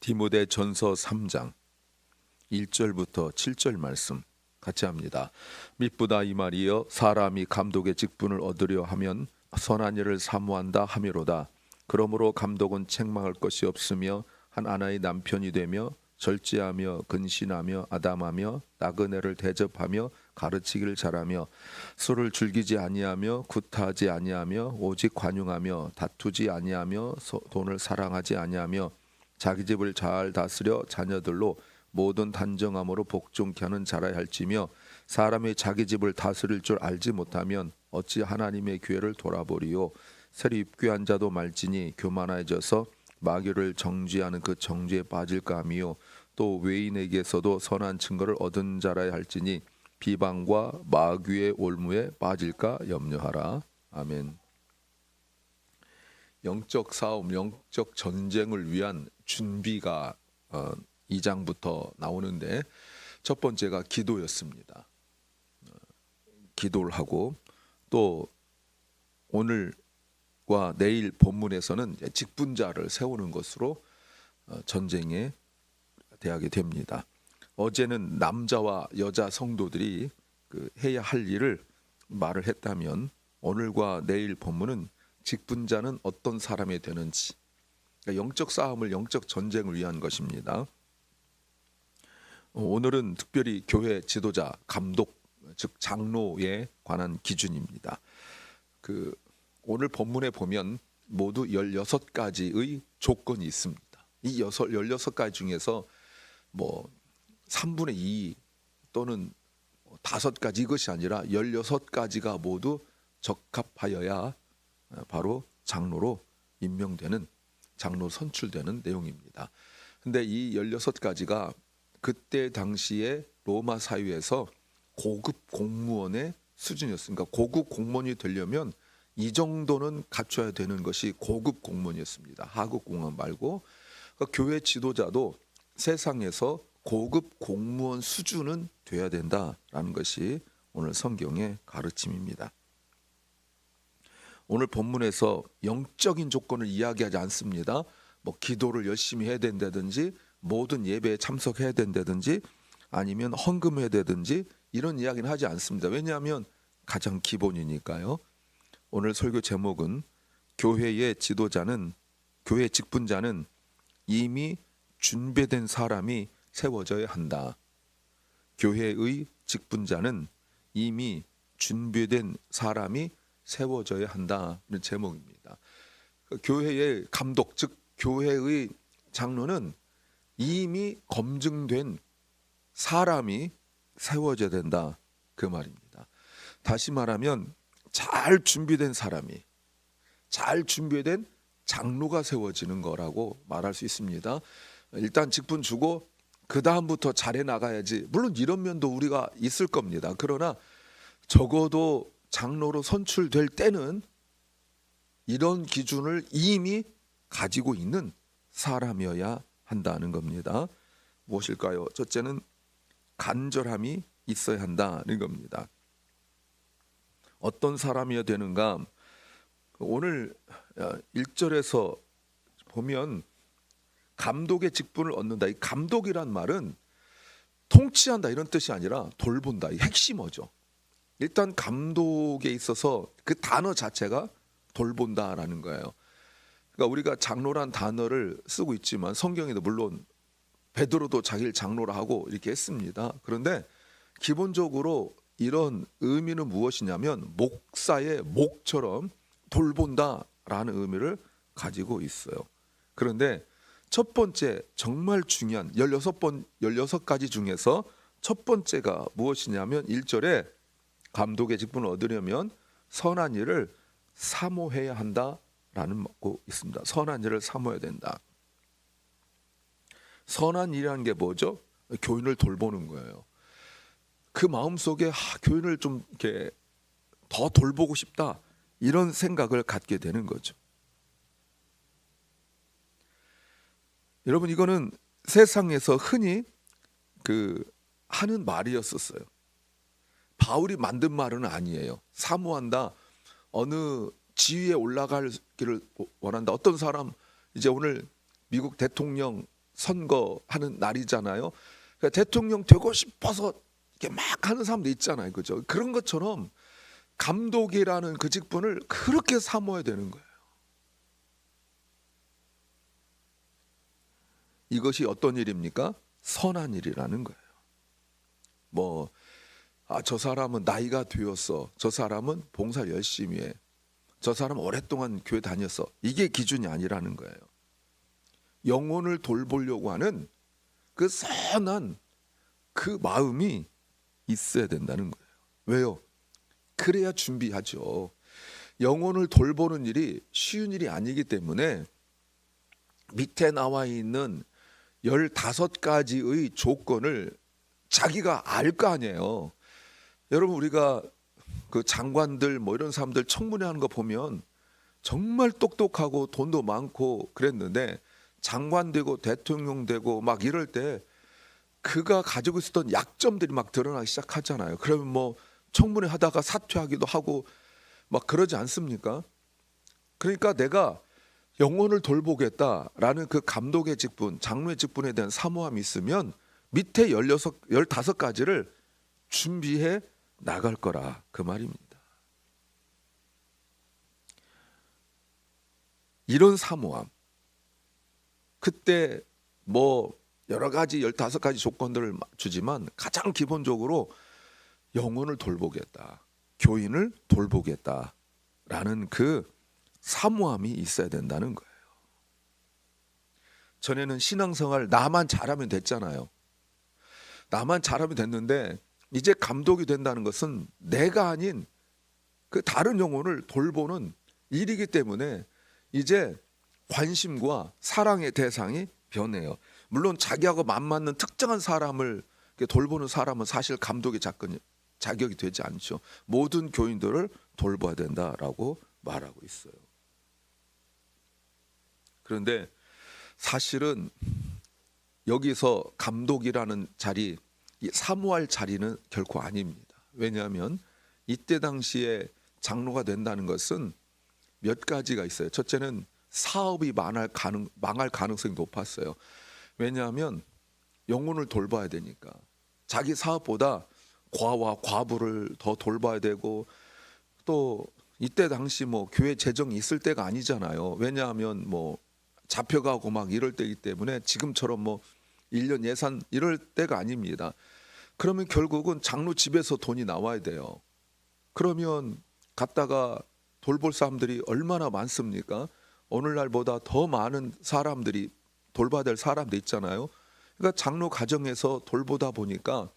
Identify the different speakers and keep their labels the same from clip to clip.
Speaker 1: 디모데전서 3장 1절부터 7절 말씀 같이 합니다. mit보다 이 말이여 사람이 감독의 직분을 얻으려 하면 선한 일을 사모한다 하미로다. 그러므로 감독은 책망할 것이 없으며 한 아나의 남편이 되며 절제하며 근신하며 아담하며 나그네를 대접하며 가르치기를 잘하며 술을 즐기지 아니하며 구타하지 아니하며 오직 관용하며 다투지 아니하며 돈을 사랑하지 아니하며 자기 집을 잘 다스려 자녀들로 모든 단정함으로 복종케 하는 자라야 할지며 사람이 자기 집을 다스릴 줄 알지 못하면 어찌 하나님의 교회를 돌아보리요. 새로 입교한 자도 말지니 교만해져서 마귀를 정죄하는 그 정죄에 빠질까 하미요. 또 외인에게서도 선한 증거를 얻은 자라야 할지니 비방과 마귀의 올무에 빠질까 염려하라. 아멘. 영적 싸움, 영적 전쟁을 위한 준비가 2장부터 나오는데 첫 번째가 기도였습니다. 기도를 하고 또 오늘과 내일 본문에서는 직분자를 세우는 것으로 전쟁에 대하게 됩니다. 어제는 남자와 여자 성도들이 해야 할 일을 말을 했다면 오늘과 내일 본문은 직분자는 어떤 사람이 되는지, 그러니까 영적 싸움을, 영적 전쟁을 위한 것입니다. 오늘은 특별히 교회 지도자, 감독, 즉 장로에 관한 기준입니다. 오늘 본문에 보면 모두 16가지의 조건이 있습니다. 이 16가지 중에서 3분의 2 또는 5가지 이것이 아니라 16가지가 모두 적합하여야 바로 장로로 임명되는, 장로 선출되는 내용입니다. 근데 이 16가지가 그때 당시에 로마 사회에서 고급 공무원의 수준이었으니까 고급 공무원이 되려면 이 정도는 갖춰야 되는 것이 고급 공무원이었습니다. 하급 공무원 말고. 그러니까 교회 지도자도 세상에서 고급 공무원 수준은 돼야 된다라는 것이 오늘 성경의 가르침입니다. 오늘 본문에서 영적인 조건을 이야기하지 않습니다. 기도를 열심히 해야 된다든지 모든 예배에 참석해야 된다든지 아니면 헌금해야 되든지 이런 이야기는 하지 않습니다. 왜냐하면 가장 기본이니까요. 오늘 설교 제목은 교회의 지도자는, 교회 직분자는 이미 준비된 사람이 세워져야 한다. 교회의 직분자는 이미 준비된 사람이 세워져야 한다는 제목입니다. 교회의 감독, 즉 교회의 장로는 이미 검증된 사람이 세워져야 된다, 그 말입니다. 다시 말하면 잘 준비된 사람이, 잘 준비된 장로가 세워지는 거라고 말할 수 있습니다. 일단 직분 주고 그 다음부터 잘해 나가야지, 물론 이런 면도 우리가 있을 겁니다. 그러나 적어도 장로로 선출될 때는 이런 기준을 이미 가지고 있는 사람이어야 한다는 겁니다. 무엇일까요? 첫째는 간절함이 있어야 한다는 겁니다. 어떤 사람이어야 되는가? 오늘 1절에서 보면 감독의 직분을 얻는다. 이 감독이란 말은 통치한다 이런 뜻이 아니라 돌본다, 이 핵심어죠. 일단 감독에 있어서 그 단어 자체가 돌본다라는 거예요. 그러니까 우리가 장로란 단어를 쓰고 있지만 성경에도 물론 베드로도 자기를 장로라 하고 이렇게 했습니다. 그런데 기본적으로 이런 의미는 무엇이냐면 목사의 목처럼 돌본다라는 의미를 가지고 있어요. 그런데 첫 번째 정말 중요한 16가지 중에서 첫 번째가 무엇이냐면 1절에 감독의 직분을 얻으려면 선한 일을 사모해야 한다라는 거 있습니다. 선한 일을 사모해야 된다. 선한 일이라는 게 뭐죠? 교인을 돌보는 거예요. 그 마음속에 교인을 좀 이렇게 더 돌보고 싶다, 이런 생각을 갖게 되는 거죠. 여러분, 이거는 세상에서 흔히 하는 말이었었어요. 바울이 만든 말은 아니에요. 사모한다, 어느 지위에 올라가기를 원한다. 어떤 사람, 이제 오늘 미국 대통령 선거하는 날이잖아요. 그러니까 대통령 되고 싶어서 이렇게 막 하는 사람도 있잖아요, 그죠? 그런 것처럼 감독이라는 그 직분을 그렇게 사모해야 되는 거예요. 이것이 어떤 일입니까? 선한 일이라는 거예요. 뭐, 저 사람은 나이가 되었어. 저 사람은 봉사를 열심히 해. 저 사람은 오랫동안 교회 다녔어. 이게 기준이 아니라는 거예요. 영혼을 돌보려고 하는 그 선한 그 마음이 있어야 된다는 거예요. 왜요? 그래야 준비하죠. 영혼을 돌보는 일이 쉬운 일이 아니기 때문에 밑에 나와 있는 15가지의 조건을 자기가 알 거 아니에요. 여러분, 우리가 그 장관들 뭐 이런 사람들 청문회 하는 거 보면 정말 똑똑하고 돈도 많고 그랬는데 장관 되고 대통령 되고 막 이럴 때 그가 가지고 있었던 약점들이 막 드러나기 시작하잖아요. 그러면 뭐 청문회 하다가 사퇴하기도 하고 막 그러지 않습니까? 그러니까 내가 영혼을 돌보겠다라는 그 감독의 직분, 장로의 직분에 대한 사모함이 있으면 밑에 15가지를 준비해 나갈 거라 그 말입니다. 이런 사모함, 그때 뭐 여러 가지 15가지 조건들을 주지만 가장 기본적으로 영혼을 돌보겠다, 교인을 돌보겠다라는 그 사모함이 있어야 된다는 거예요. 전에는 신앙생활 나만 잘하면 됐잖아요. 나만 잘하면 됐는데 이제 감독이 된다는 것은 내가 아닌 그 다른 영혼을 돌보는 일이기 때문에 이제 관심과 사랑의 대상이 변해요. 물론 자기하고 맞는 특정한 사람을 돌보는 사람은 사실 감독의 자격이 되지 않죠. 모든 교인들을 돌봐야 된다라고 말하고 있어요. 그런데 사실은 여기서 감독이라는 자리, 이 사모할 자리는 결코 아닙니다. 왜냐하면 이때 당시에 장로가 된다는 것은 몇 가지가 있어요. 첫째는 사업이 망할 가능성이 높았어요. 왜냐하면 영혼을 돌봐야 되니까 자기 사업보다 과와 과부를 더 돌봐야 되고, 또 이때 당시 뭐 교회 재정이 있을 때가 아니잖아요. 왜냐하면 뭐 잡혀가고 막 이럴 때이기 때문에 지금처럼 뭐 1년 예산 이럴 때가 아닙니다. 그러면 결국은 장로 집에서 돈이 나와야 돼요. 그러면 갔다가 돌볼 사람들이 얼마나 많습니까? 오늘날보다 더 많은 사람들이 돌봐야 될 사람도 있잖아요. 그러니까 장로 가정에서 돌보다 보니까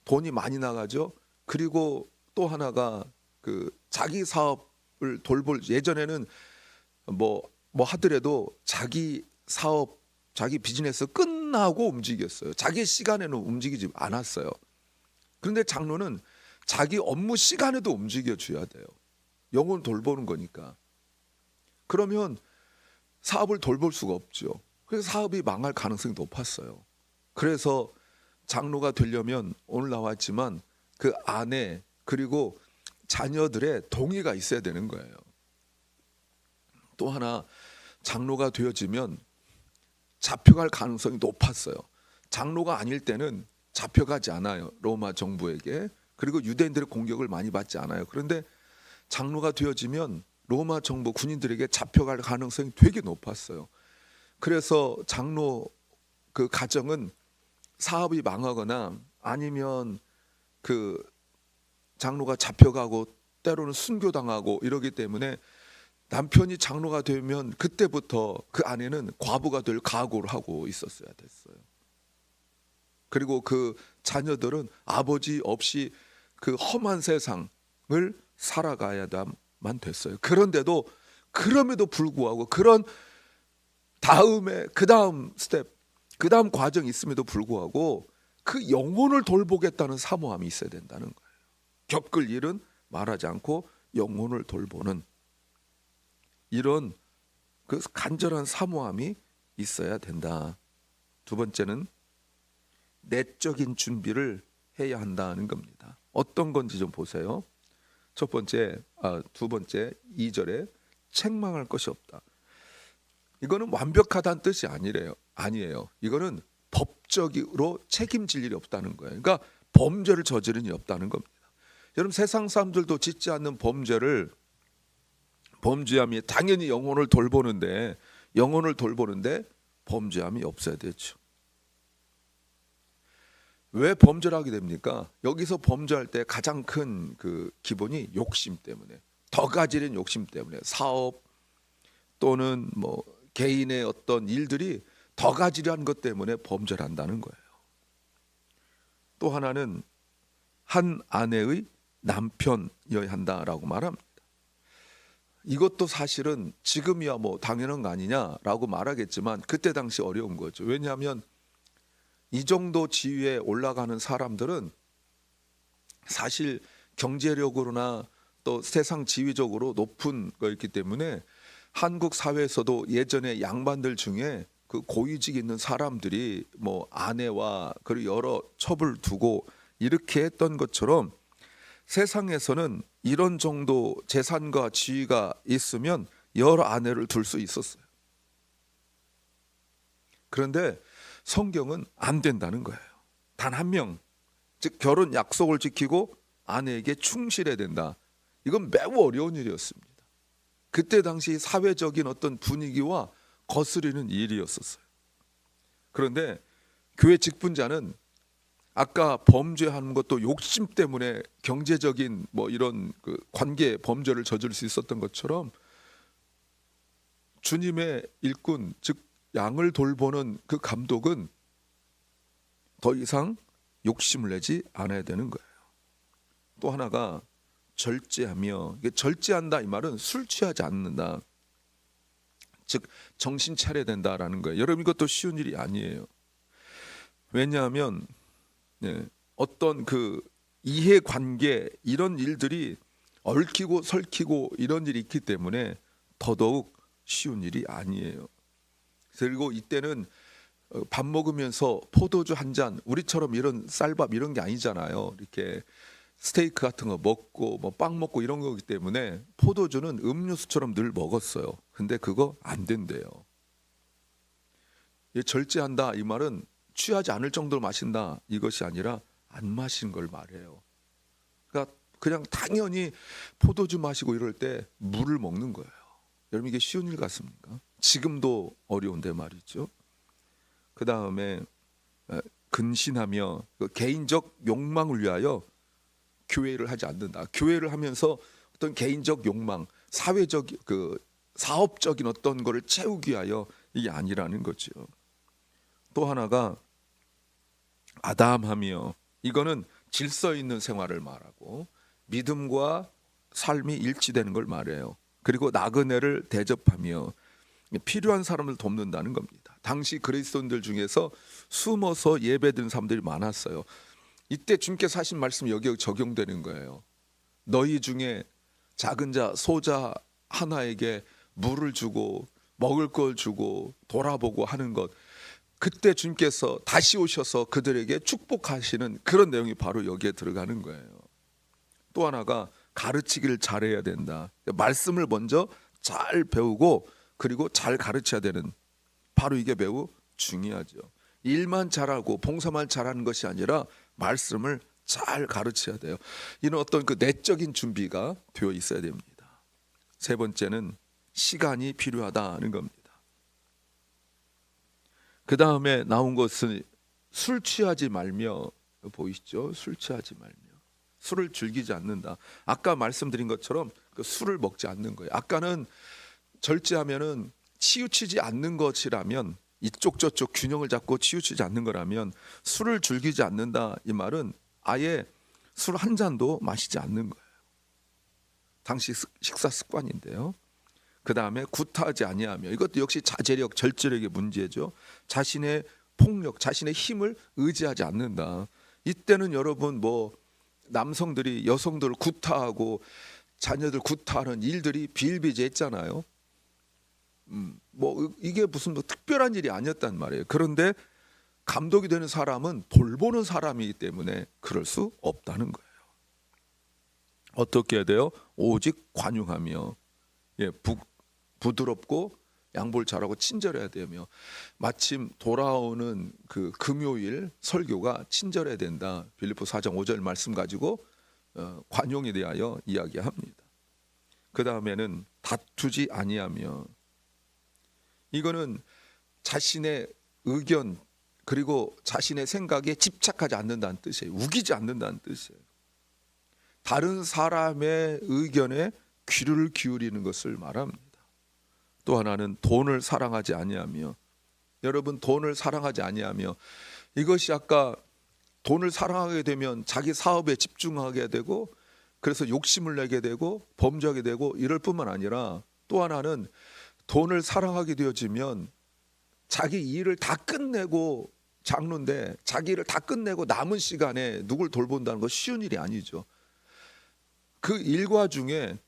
Speaker 1: 돈이 많이 나가죠. 그리고 또 하나가 그 자기 사업을 돌볼, 예전에는 뭐 하더라도 자기 사업, 자기 비즈니스 끝나고 움직였어요. 자기 시간에는 움직이지 않았어요. 그런데 장로는 자기 업무 시간에도 움직여줘야 돼요. 영혼 돌보는 거니까. 그러면 사업을 돌볼 수가 없죠. 그래서 사업이 망할 가능성이 높았어요. 그래서 장로가 되려면 오늘 나왔지만 그 아내 그리고 자녀들의 동의가 있어야 되는 거예요. 또 하나, 장로가 되어지면 잡혀갈 가능성이 높았어요. 장로가 아닐 때는 잡혀가지 않아요. 로마 정부에게. 그리고 유대인들의 공격을 많이 받지 않아요. 그런데 장로가 되어지면 로마 정부 군인들에게 잡혀갈 가능성이 되게 높았어요. 그래서 장로 그 가정은 사업이 망하거나 아니면 그 장로가 잡혀가고 때로는 순교당하고 이러기 때문에 남편이 장로가 되면 그때부터 그 아내는 과부가 될 각오를 하고 있었어야 됐어요. 그리고 그 자녀들은 아버지 없이 그 험한 세상을 살아가야만 됐어요. 그런데도 그럼에도 불구하고 그런 다음에 그 다음 스텝, 그 다음 과정이 있음에도 불구하고 그 영혼을 돌보겠다는 사모함이 있어야 된다는 거예요. 겪을 일은 말하지 않고 영혼을 돌보는 이런 그 간절한 사모함이 있어야 된다. 두 번째는 내적인 준비를 해야 한다는 겁니다. 어떤 건지 좀 보세요. 두 번째 2절에 책망할 것이 없다. 이거는 완벽하다는 뜻이 아니에요. 이거는 법적으로 책임질 일이 없다는 거예요. 그러니까 범죄를 저지른 일이 없다는 겁니다. 여러분, 세상 사람들도 짓지 않는 범죄를 범죄함이 당연히 영혼을 돌보는데 범죄함이 없어야 되죠. 왜 범죄를 하게 됩니까? 여기서 범죄할 때 가장 큰 그 기본이 욕심 때문에, 더 가지는 욕심 때문에, 사업 또는 뭐 개인의 어떤 일들이 더 가지려는 것 때문에 범죄를 한다는 거예요. 또 하나는 한 아내의 남편이어야 한다라고 말합니다. 이것도 사실은 지금이야 뭐 당연한 거 아니냐라고 말하겠지만 그때 당시 어려운 거죠. 왜냐하면 이 정도 지위에 올라가는 사람들은 사실 경제력으로나 또 세상 지위적으로 높은 거였기 때문에 한국 사회에서도 예전에 양반들 중에 그 고위직 있는 사람들이 뭐 아내와 그리고 여러 첩을 두고 이렇게 했던 것처럼 세상에서는 이런 정도 재산과 지위가 있으면 여러 아내를 둘 수 있었어요. 그런데 성경은 안 된다는 거예요. 단 한 명, 즉 결혼 약속을 지키고 아내에게 충실해야 된다. 이건 매우 어려운 일이었습니다. 그때 당시 사회적인 어떤 분위기와 거스르는 일이었었어요. 그런데 교회 직분자는 아까 범죄하는 것도 욕심 때문에 경제적인 뭐 이런 그 관계 범죄를 저지를 수 있었던 것처럼 주님의 일꾼, 즉 양을 돌보는 그 감독은 더 이상 욕심을 내지 않아야 되는 거예요. 또 하나가 절제하며, 이게 절제한다 이 말은 술 취하지 않는다, 즉 정신 차려야 된다라는 거예요. 여러분, 이것도 쉬운 일이 아니에요. 왜냐하면 어떤 그 이해관계 이런 일들이 얽히고 설키고 이런 일이 있기 때문에 더더욱 쉬운 일이 아니에요. 그리고 이때는 밥 먹으면서 포도주 한 잔, 우리처럼 이런 쌀밥 이런 게 아니잖아요. 이렇게 스테이크 같은 거 먹고 뭐 빵 먹고 이런 거기 때문에 포도주는 음료수처럼 늘 먹었어요. 근데 그거 안 된대요. 절제한다 이 말은 취하지 않을 정도로 마신다 이것이 아니라 안 마신 걸 말해요. 그러니까 그냥 당연히 포도주 마시고 이럴 때 물을 먹는 거예요. 여러분, 이게 쉬운 일 같습니까? 지금도 어려운데 말이죠. 그 다음에 근신하며 개인적 욕망을 위하여 교회를 하지 않는다. 교회를 하면서 어떤 개인적 욕망, 사회적 그 사업적인 어떤 거를 채우기 위하여 이게 아니라는 거죠. 또 하나가 아담하며, 이거는 질서 있는 생활을 말하고 믿음과 삶이 일치되는 걸 말해요. 그리고 나그네를 대접하며 필요한 사람을 돕는다는 겁니다. 당시 그리스도인들 중에서 숨어서 예배드리는 사람들이 많았어요. 이때 주님께서 하신 말씀 여기에 적용되는 거예요. 너희 중에 작은 자 소자 하나에게 물을 주고 먹을 걸 주고 돌아보고 하는 것, 그때 주님께서 다시 오셔서 그들에게 축복하시는 그런 내용이 바로 여기에 들어가는 거예요. 또 하나가 가르치기를 잘해야 된다. 말씀을 먼저 잘 배우고 그리고 잘 가르쳐야 되는, 바로 이게 매우 중요하죠. 일만 잘하고 봉사만 잘하는 것이 아니라 말씀을 잘 가르쳐야 돼요. 이런 어떤 그 내적인 준비가 되어 있어야 됩니다. 세 번째는 시간이 필요하다는 겁니다. 그 다음에 나온 것은 술 취하지 말며, 보이시죠? 술 취하지 말며 술을 즐기지 않는다. 아까 말씀드린 것처럼 그 술을 먹지 않는 거예요. 아까는 절제하면은 치우치지 않는 것이라면, 이쪽 저쪽 균형을 잡고 치우치지 않는 거라면, 술을 즐기지 않는다 이 말은 아예 술 한 잔도 마시지 않는 거예요. 당시 식사 습관인데요. 그 다음에 구타하지 아니하며, 이것도 역시 자제력, 절제력의 문제죠. 자신의 폭력, 자신의 힘을 의지하지 않는다. 이때는 여러분 뭐 남성들이 여성들을 구타하고 자녀들 구타하는 일들이 비일비재했잖아요. 뭐 이게 무슨 뭐 특별한 일이 아니었단 말이에요. 그런데 감독이 되는 사람은 돌보는 사람이기 때문에 그럴 수 없다는 거예요. 어떻게 해야 돼요? 오직 관용하며, 부드럽고 양보를 잘하고 친절해야 되며, 마침 돌아오는 그 금요일 설교가 친절해야 된다. 빌립보 4장 5절 말씀 가지고 관용에 대하여 이야기합니다. 그 다음에는 다투지 아니하며, 이거는 자신의 의견 그리고 자신의 생각에 집착하지 않는다는 뜻이에요. 우기지 않는다는 뜻이에요. 다른 사람의 의견에 귀를 기울이는 것을 말합니다. 또 하나는 돈을 사랑하지 아니하며, 여러분 돈을 사랑하지 아니하며, 이것이 아까 돈을 사랑하게 되면 자기 사업에 집중하게 되고, 그래서 욕심을 내게 되고 범죄하게 되고 이럴 뿐만 아니라, 또 하나는 돈을 사랑하게 되어지면 자기 일을 다 끝내고, 장로인데 자기 일을 다 끝내고 남은 시간에 누굴 돌본다는 거 쉬운 일이 아니죠. 그 일과 중에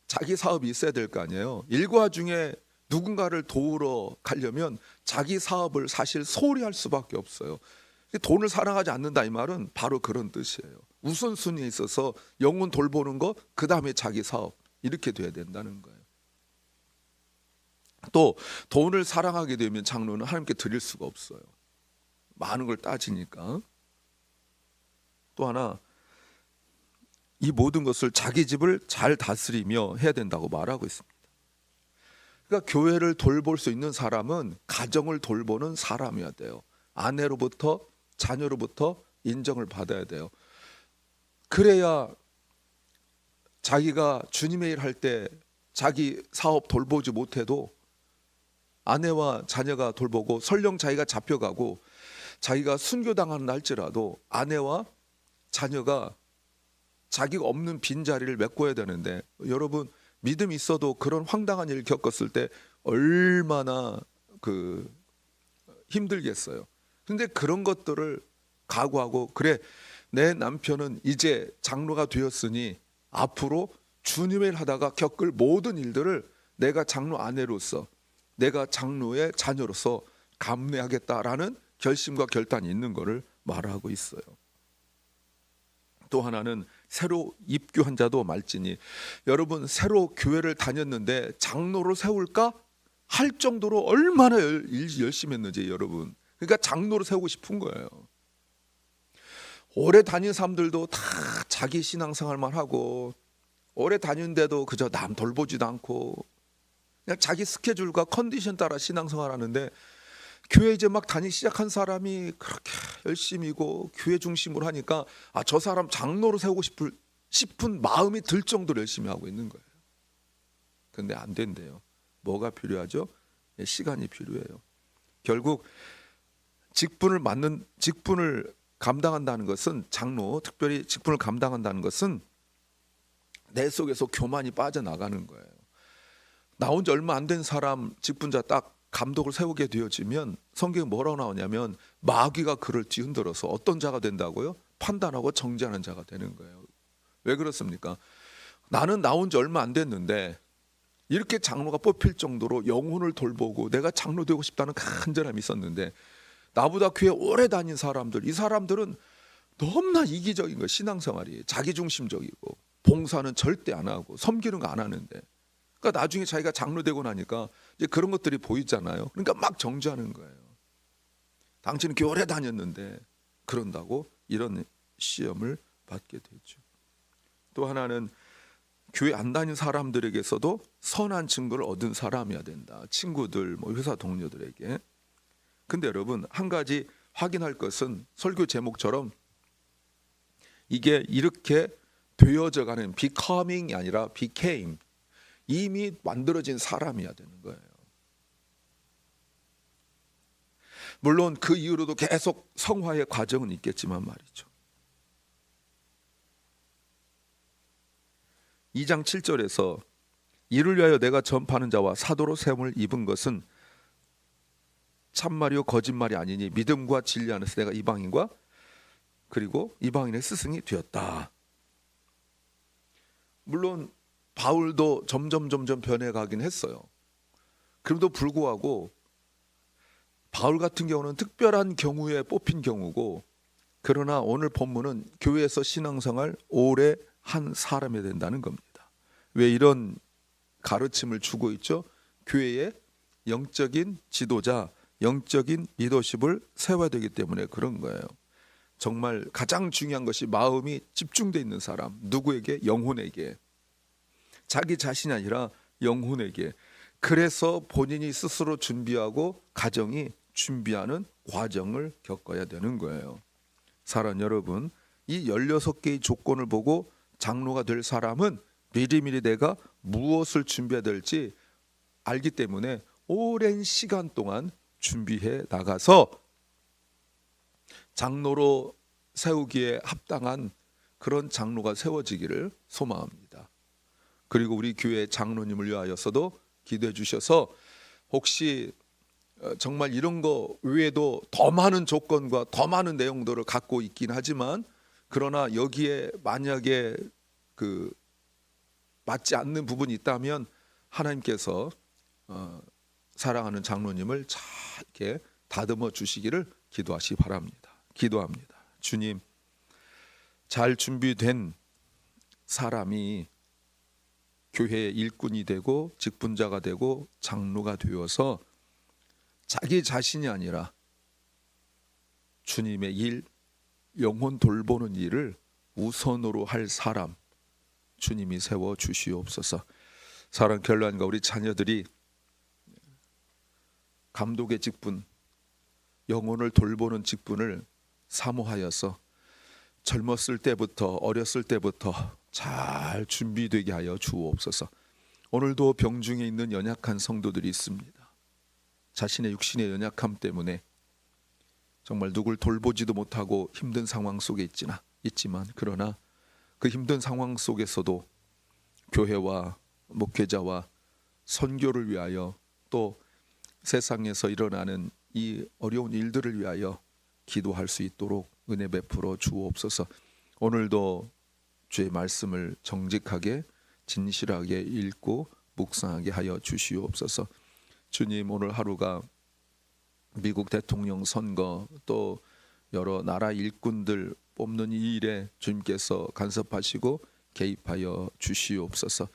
Speaker 1: 자기 사업이 있어야 될 거 아니에요. 일과 중에 누군가를 도우러 가려면 자기 사업을 사실 소홀히 할 수밖에 없어요. 돈을 사랑하지 않는다 이 말은 바로 그런 뜻이에요. 우선순위에 있어서 영혼 돌보는 거, 그 다음에 자기 사업, 이렇게 돼야 된다는 거예요. 또 돈을 사랑하게 되면 장로는 하나님께 드릴 수가 없어요. 많은 걸 따지니까. 또 하나, 이 모든 것을 자기 집을 잘 다스리며 해야 된다고 말하고 있습니다. 그러니까 교회를 돌볼 수 있는 사람은 가정을 돌보는 사람이어야 돼요. 아내로부터 자녀로부터 인정을 받아야 돼요. 그래야 자기가 주님의 일 할 때 자기 사업 돌보지 못해도 아내와 자녀가 돌보고, 설령 자기가 잡혀가고 자기가 순교당하는 날지라도 아내와 자녀가 자기가 없는 빈자리를 메꿔야 되는데, 여러분 믿음이 있어도 그런 황당한 일을 겪었을 때 얼마나 힘들겠어요. 근데 그런 것들을 각오하고, 그래 내 남편은 이제 장로가 되었으니 앞으로 주님의 일 하다가 겪을 모든 일들을 내가 장로 아내로서, 내가 장로의 자녀로서 감내하겠다라는 결심과 결단이 있는 것을 말하고 있어요. 또 하나는 새로 입교한 자도 말지니, 여러분 새로 교회를 다녔는데 장로를 세울까 할 정도로 얼마나 열심히 했는지, 여러분 그러니까 장로를 세우고 싶은 거예요. 오래 다닌 사람들도 다 자기 신앙생활만 하고, 오래 다니는데도 그저 남 돌보지도 않고 그냥 자기 스케줄과 컨디션 따라 신앙생활 하는데, 교회 이제 막 다니기 시작한 사람이 그렇게 열심히고 교회 중심으로 하니까 저 사람 장로로 세우고 싶은 마음이 들 정도로 열심히 하고 있는 거예요. 근데 안 된대요. 뭐가 필요하죠? 시간이 필요해요. 결국 직분을 감당한다는 것은, 장로 특별히 직분을 감당한다는 것은 내 속에서 교만이 빠져나가는 거예요. 나온 지 얼마 안 된 사람 직분자 딱 감독을 세우게 되어지면 성경에 뭐라고 나오냐면, 마귀가 그를 뒤흔들어서 어떤 자가 된다고요? 판단하고 정죄하는 자가 되는 거예요. 왜 그렇습니까? 나는 나온 지 얼마 안 됐는데 이렇게 장로가 뽑힐 정도로 영혼을 돌보고 내가 장로 되고 싶다는 간절함이 있었는데, 나보다 교회 오래 다닌 사람들, 이 사람들은 너무나 이기적인 거예요. 신앙생활이 자기중심적이고 봉사는 절대 안 하고 섬기는 거 안 하는데, 그러니까 나중에 자기가 장로 되고 나니까 이제 그런 것들이 보이잖아요. 그러니까 막 정죄하는 거예요. 당신은 교회 오래 다녔는데 그런다고 이런 시험을 받게 되죠. 또 하나는 교회 안 다닌 사람들에게서도 선한 증거를 얻은 사람이어야 된다. 친구들, 회사 동료들에게. 근데 여러분 한 가지 확인할 것은, 설교 제목처럼 이게 이렇게 되어져가는 becoming이 아니라 became, 이미 만들어진 사람이어야 되는 거예요. 물론 그 이후로도 계속 성화의 과정은 있겠지만 말이죠. 2장 7절에서 이를 위하여 내가 전파하는 자와 사도로 세움을 입은 것은 참말이요 거짓말이 아니니 믿음과 진리 안에서 내가 이방인과 그리고 이방인의 스승이 되었다. 물론 바울도 점점 변해가긴 했어요. 그럼에도 불구하고 바울 같은 경우는 특별한 경우에 뽑힌 경우고, 그러나 오늘 본문은 교회에서 신앙생활 오래 한 사람이 된다는 겁니다. 왜 이런 가르침을 주고 있죠? 교회에 영적인 지도자, 영적인 리더십을 세워야 되기 때문에 그런 거예요. 정말 가장 중요한 것이 마음이 집중되어 있는 사람, 누구에게? 영혼에게. 자기 자신이 아니라 영혼에게. 그래서 본인이 스스로 준비하고 가정이 준비하는 과정을 겪어야 되는 거예요. 사랑하는 여러분, 이 16개의 조건을 보고 장로가 될 사람은 미리미리 내가 무엇을 준비해야 될지 알기 때문에 오랜 시간 동안 준비해 나가서 장로로 세우기에 합당한 그런 장로가 세워지기를 소망합니다. 그리고 우리 교회 장로님을 위하여서도 기도해 주셔서 혹시 정말 이런 거 외에도 더 많은 조건과 더 많은 내용들을 갖고 있긴 하지만 그러나 여기에 만약에 맞지 않는 부분이 있다면 하나님께서 사랑하는 장로님을 잘 이렇게 다듬어 주시기를 기도하시기 바랍니다. 기도합니다. 주님, 잘 준비된 사람이 교회의 일꾼이 되고 직분자가 되고 장로가 되어서 자기 자신이 아니라 주님의 일, 영혼 돌보는 일을 우선으로 할 사람 주님이 세워 주시옵소서. 사랑 결란과 우리 자녀들이 감독의 직분, 영혼을 돌보는 직분을 사모하여서 젊었을 때부터 어렸을 때부터 잘 준비되게 하여 주옵소서. 오늘도 병중에 있는 연약한 성도들이 있습니다. 자신의 육신의 연약함 때문에 정말 누굴 돌보지도 못하고 힘든 상황 속에 있지만 그러나 그 힘든 상황 속에서도 교회와 목회자와 선교를 위하여 또 세상에서 일어나는 이 어려운 일들을 위하여 기도할 수 있도록 은혜 베풀어 주옵소서. 오늘도 주의 말씀을 정직하게 진실하게 읽고 묵상하게 하여 주시옵소서. 주님, 오늘 하루가 미국 대통령 선거 또 여러 나라 일꾼들 뽑는 이 일에 주님께서 간섭하시고 개입하여 주시옵소서.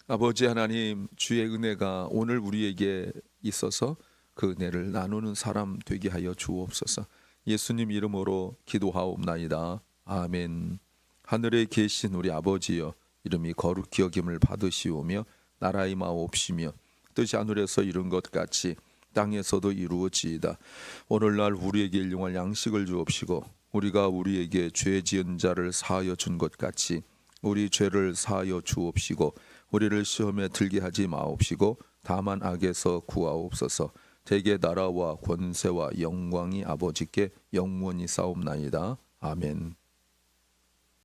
Speaker 1: 아버지 하나님, 주의 은혜가 오늘 우리에게 있어서 그 은혜를 나누는 사람 되게 하여 주옵소서. 예수님 이름으로 기도하옵나이다. 아멘. 하늘에 계신 우리 아버지여, 이름이 거룩히 여김을 받으시오며 나라의 마옵시며 뜻이 하늘에서 이룬 것 같이 땅에서도 이루어지이다. 오늘날 우리에게 일용할 양식을 주옵시고 우리가 우리에게 죄 지은 자를 사하여 준 것 같이 우리 죄를 사하여 주옵시고 우리를 시험에 들게 하지 마옵시고 다만 악에서 구하옵소서. 대개 나라와 권세와 영광이 아버지께 영원히 싸움나이다. 아멘.